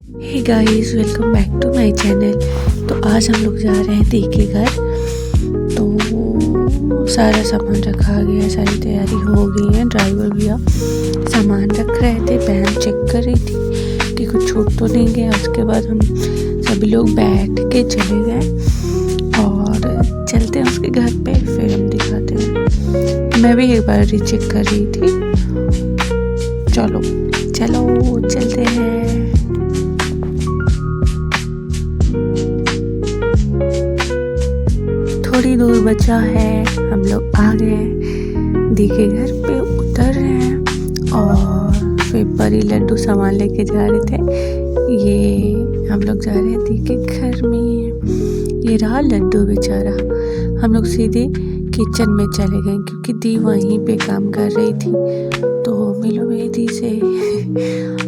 Hey guys, welcome back to my channel. तो आज हम लोग जा रहे हैं दी के घर। तो सारा सामान रखा गया है, सारी तैयारी हो गई है। ड्राइवर भैया सामान रख रहे थे, बहन चेक कर रही थी कि कुछ छूट तो नहीं गया। उसके बाद हम सभी लोग बैठ के चले गए और चलते हैं उसके घर पे, फिर हम दिखाते हैं। मैं भी एक बार रीचेक कर रही थी। चलो चलो चलते हैं। थोड़ी दूर बचा है, हम लोग आ गए हैं दी के घर पे, उतर रहे हैं और फिर परी लड्डू सामान लेके जा रहे थे। ये हम लोग जा रहे हैं दी के घर में। ये रहा लड्डू बेचारा। हम लोग सीधे किचन में चले गए क्योंकि दी वहीं पे काम कर रही थी। तो मिलो मेरी दी से।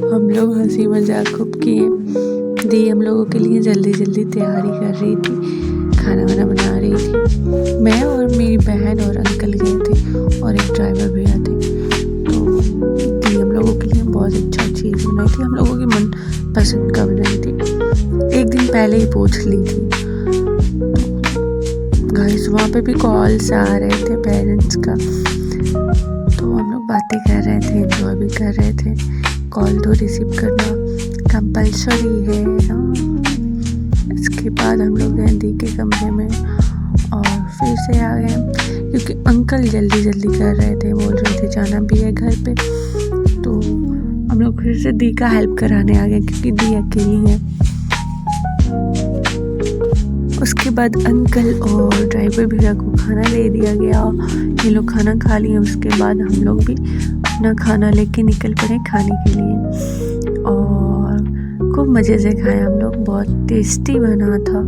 हम लोग हंसी मजाक खूब किए। दी हम लोगों के लिए जल्दी जल्दी तैयारी कर रही थी, खाना वाना बना रही थी। मैं और मेरी बहन और अंकल गए थे और एक ड्राइवर भैया थे। तो दी हम लोगों के लिए बहुत अच्छा चीज़ बनाई थी, हम लोगों की मन पसंद का बनाई थी। एक दिन पहले ही पूछ ली थी। तो गाइस वहाँ पे भी कॉल्स आ रहे थे पेरेंट्स का, तो हम लोग बातें कर रहे थे, एंजॉय भी कर रहे थे। कॉल तो रिसीव करना कंपल्सरी है ना। इसके बाद हम लोग गए दी के कमरे में और फिर से आ गए क्योंकि अंकल जल्दी जल्दी कर रहे थे, बोल रहे थे जाना भी है घर पे। तो हम लोग फिर से दी का हेल्प कराने आ गए क्योंकि दी अकेली है। उसके बाद अंकल और ड्राइवर भैया को खाना दे दिया गया। ये लोग खाना खा लिए। उसके बाद हम लोग भी अपना खाना लेके निकल पड़े खाने के लिए और खूब मज़े से खाए हम लोग। बहुत टेस्टी बना था।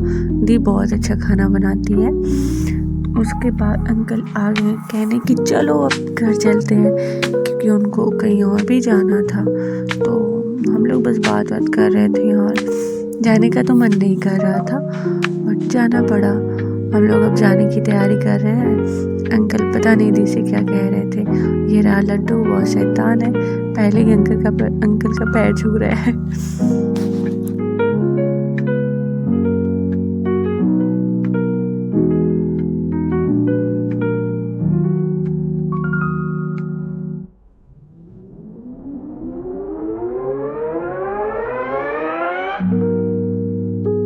दी बहुत अच्छा खाना बनाती है। उसके बाद अंकल आ गए कहने कि चलो अब घर चलते हैं क्योंकि उनको कहीं और भी जाना था। तो हम लोग बस बात कर रहे थे और जाने का तो मन नहीं कर रहा था बट जाना पड़ा। हम लोग अब जाने की तैयारी कर रहे हैं। अंकल पता नहीं दी से क्या कह रहे थे। ये रहा लड्डू, बहुत शैतान है, पहले ही अंकल का पैर छू रहा है।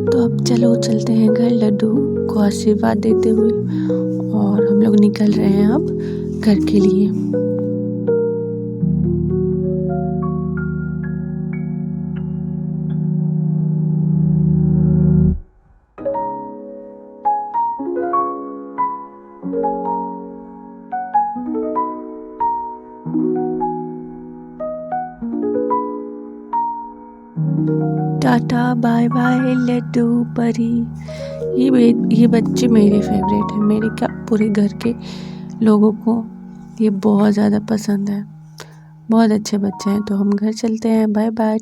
तो अब चलो चलते हैं घर लड्डू को आशीर्वाद देते हुए और हम लोग निकल रहे हैं अब घर के लिए। टाटा बाय बाय लड्डू परी। ये बच्चे मेरे फेवरेट हैं, मेरे क्या पूरे घर के लोगों को ये बहुत ज़्यादा पसंद है। बहुत अच्छे बच्चे हैं। तो हम घर चलते हैं। Bye bye.